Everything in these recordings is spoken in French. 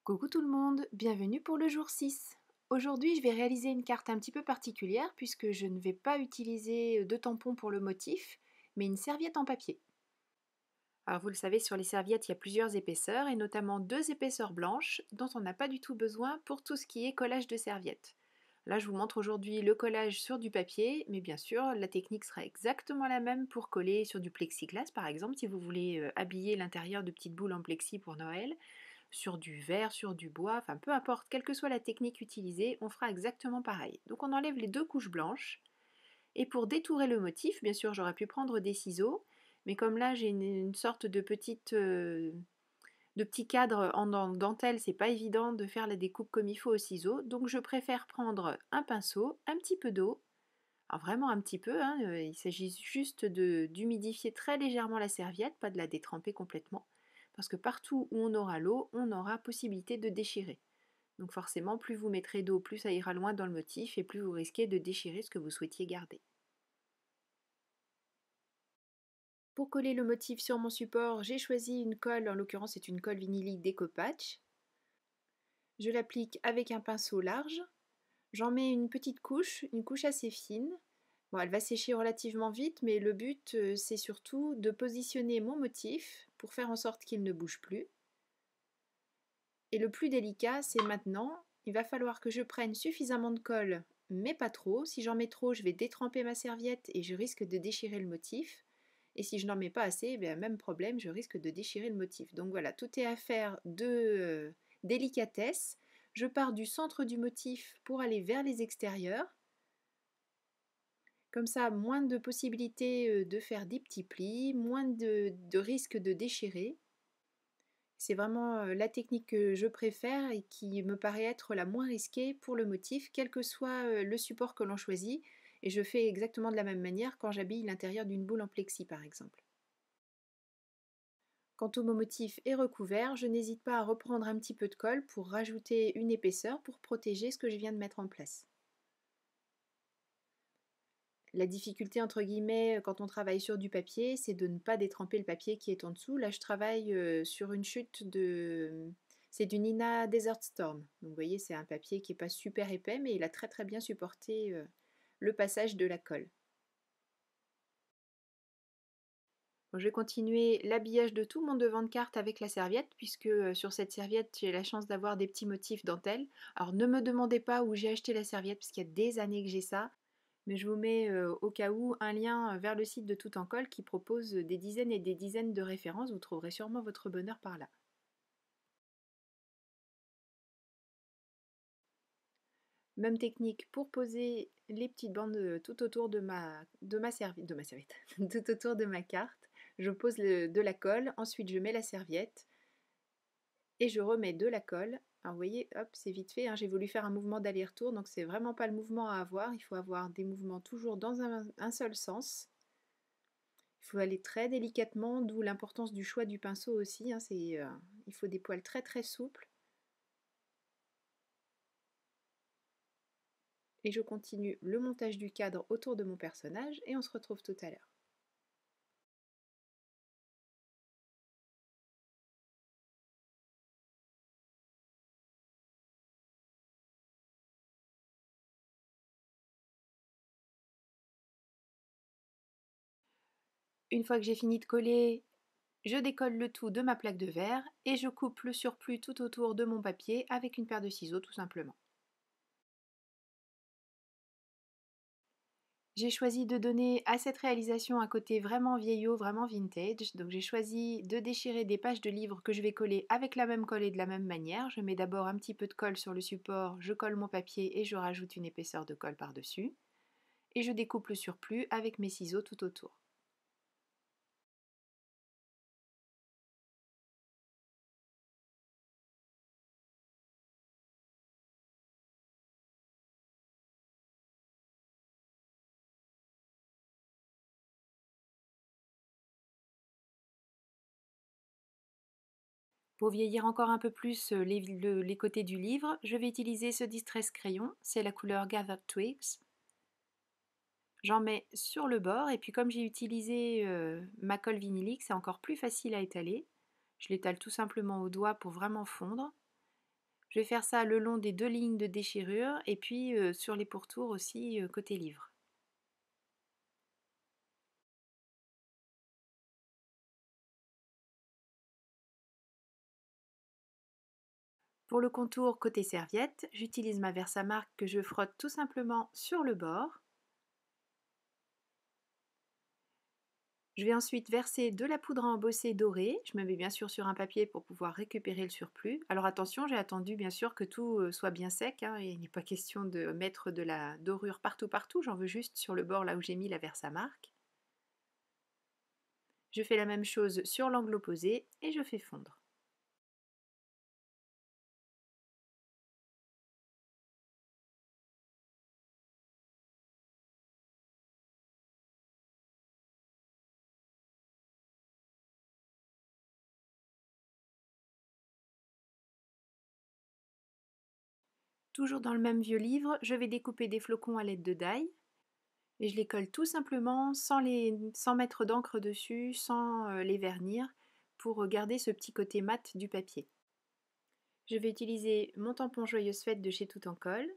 Coucou tout le monde, bienvenue pour le jour 6. Aujourd'hui, je vais réaliser une carte un petit peu particulière puisque je ne vais pas utiliser de tampon pour le motif, mais une serviette en papier. Alors vous le savez, sur les serviettes, il y a plusieurs épaisseurs et notamment deux épaisseurs blanches dont on n'a pas du tout besoin pour tout ce qui est collage de serviettes. Là, je vous montre aujourd'hui le collage sur du papier, mais bien sûr, la technique sera exactement la même pour coller sur du plexiglas, par exemple, si vous voulez habiller l'intérieur de petites boules en plexi pour Noël, sur du verre, sur du bois, enfin peu importe, quelle que soit la technique utilisée, on fera exactement pareil. Donc on enlève les deux couches blanches, et pour détourer le motif, bien sûr, j'aurais pu prendre des ciseaux, mais comme là j'ai une sorte de petit cadre en dentelle, c'est pas évident de faire la découpe comme il faut au ciseau, donc je préfère prendre un pinceau, un petit peu d'eau, alors vraiment un petit peu, hein, il s'agit juste d'humidifier très légèrement la serviette, pas de la détremper complètement, parce que partout où on aura l'eau, on aura possibilité de déchirer. Donc forcément, plus vous mettrez d'eau, plus ça ira loin dans le motif et plus vous risquez de déchirer ce que vous souhaitiez garder. Pour coller le motif sur mon support, j'ai choisi une colle, en l'occurrence c'est une colle vinylique d'Ecopatch. Je l'applique avec un pinceau large. J'en mets une petite couche, une couche assez fine. Bon, elle va sécher relativement vite, mais le but c'est surtout de positionner mon motif pour faire en sorte qu'il ne bouge plus. Et le plus délicat, c'est maintenant, il va falloir que je prenne suffisamment de colle, mais pas trop. Si j'en mets trop, je vais détremper ma serviette et je risque de déchirer le motif. Et si je n'en mets pas assez, bien, même problème, je risque de déchirer le motif. Donc voilà, tout est affaire de délicatesse. Je pars du centre du motif pour aller vers les extérieurs. Comme ça, moins de possibilités de faire des petits plis, moins de risque de déchirer. C'est vraiment la technique que je préfère et qui me paraît être la moins risquée pour le motif, quel que soit le support que l'on choisit. Et je fais exactement de la même manière quand j'habille l'intérieur d'une boule en plexi par exemple. Quand tout mon motif est recouvert, je n'hésite pas à reprendre un petit peu de colle pour rajouter une épaisseur pour protéger ce que je viens de mettre en place. La difficulté entre guillemets quand on travaille sur du papier, c'est de ne pas détremper le papier qui est en dessous. Là, je travaille sur une chute de... C'est du Nina Desert Storm. Donc vous voyez, c'est un papier qui n'est pas super épais, mais il a très très bien supporté le passage de la colle. Bon, je vais continuer l'habillage de tout mon devant de carte avec la serviette, puisque sur cette serviette, j'ai la chance d'avoir des petits motifs dentelle. Alors ne me demandez pas où j'ai acheté la serviette, puisqu'il y a des années que j'ai ça. Mais je vous mets au cas où un lien vers le site de Tout en Colle qui propose des dizaines et des dizaines de références. Vous trouverez sûrement votre bonheur par là. Même technique pour poser les petites bandes tout autour de ma serviette, tout autour de ma carte. Je pose de la colle, ensuite je mets la serviette et je remets de la colle. Alors vous voyez, hop, c'est vite fait, hein, j'ai voulu faire un mouvement d'aller-retour, donc c'est vraiment pas le mouvement à avoir. Il faut avoir des mouvements toujours dans un seul sens. Il faut aller très délicatement, d'où l'importance du choix du pinceau aussi, hein, il faut des poils très très souples. Et je continue le montage du cadre autour de mon personnage et on se retrouve tout à l'heure. Une fois que j'ai fini de coller, je décolle le tout de ma plaque de verre et je coupe le surplus tout autour de mon papier avec une paire de ciseaux tout simplement. J'ai choisi de donner à cette réalisation un côté vraiment vieillot, vraiment vintage. Donc j'ai choisi de déchirer des pages de livres que je vais coller avec la même colle et de la même manière. Je mets d'abord un petit peu de colle sur le support, je colle mon papier et je rajoute une épaisseur de colle par-dessus. Et je découpe le surplus avec mes ciseaux tout autour. Pour vieillir encore un peu plus les côtés du livre, je vais utiliser ce Distress crayon, c'est la couleur Gathered Twigs. J'en mets sur le bord et puis comme j'ai utilisé ma colle vinylique, c'est encore plus facile à étaler. Je l'étale tout simplement au doigt pour vraiment fondre. Je vais faire ça le long des 2 lignes de déchirure et puis sur les pourtours aussi côté livre. Pour le contour côté serviette, j'utilise ma Versamark que je frotte tout simplement sur le bord. Je vais ensuite verser de la poudre à embosser dorée. Je me mets bien sûr sur un papier pour pouvoir récupérer le surplus. Alors attention, j'ai attendu bien sûr que tout soit bien sec, hein, et il n'est pas question de mettre de la dorure partout, j'en veux juste sur le bord là où j'ai mis la Versamark. Je fais la même chose sur l'angle opposé et je fais fondre. Toujours dans le même vieux livre, je vais découper des flocons à l'aide de die et je les colle tout simplement sans mettre d'encre dessus, sans les vernir, pour garder ce petit côté mat du papier. Je vais utiliser mon tampon Joyeuse Fête de chez Tout en Colle.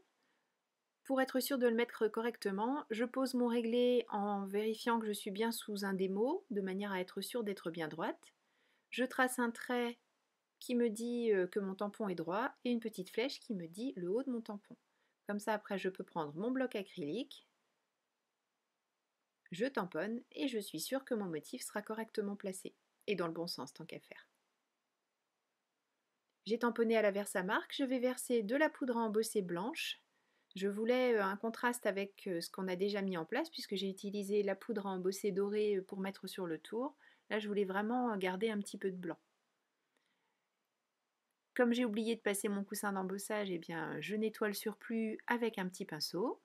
Pour être sûr de le mettre correctement, je pose mon réglé en vérifiant que je suis bien sous un démo, de manière à être sûre d'être bien droite. Je trace un trait qui me dit que mon tampon est droit et une petite flèche qui me dit le haut de mon tampon. Comme ça, après, je peux prendre mon bloc acrylique, je tamponne et je suis sûre que mon motif sera correctement placé et dans le bon sens tant qu'à faire. J'ai tamponné à la Versamark, je vais verser de la poudre à embosser blanche. Je voulais un contraste avec ce qu'on a déjà mis en place puisque j'ai utilisé la poudre à embosser dorée pour mettre sur le tour. Là, je voulais vraiment garder un petit peu de blanc. Comme j'ai oublié de passer mon coussin d'embossage, eh bien, je nettoie le surplus avec un petit pinceau.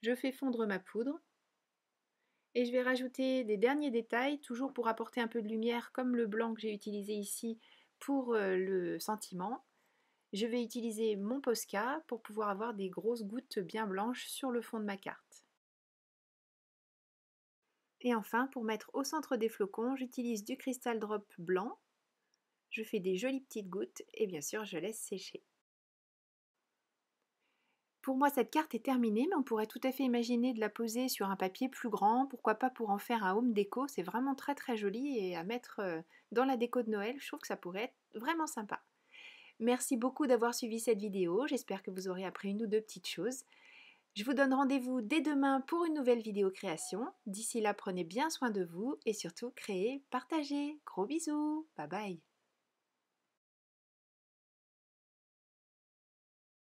Je fais fondre ma poudre et je vais rajouter des derniers détails, toujours pour apporter un peu de lumière, comme le blanc que j'ai utilisé ici pour le sentiment. Je vais utiliser mon Posca pour pouvoir avoir des grosses gouttes bien blanches sur le fond de ma carte. Et enfin, pour mettre au centre des flocons, j'utilise du Crystal Drop blanc. Je fais des jolies petites gouttes et bien sûr, je laisse sécher. Pour moi, cette carte est terminée, mais on pourrait tout à fait imaginer de la poser sur un papier plus grand, pourquoi pas pour en faire un home déco, c'est vraiment très très joli et à mettre dans la déco de Noël, je trouve que ça pourrait être vraiment sympa. Merci beaucoup d'avoir suivi cette vidéo, j'espère que vous aurez appris une ou deux petites choses. Je vous donne rendez-vous dès demain pour une nouvelle vidéo création. D'ici là, prenez bien soin de vous et surtout créez, partagez. Gros bisous, bye bye.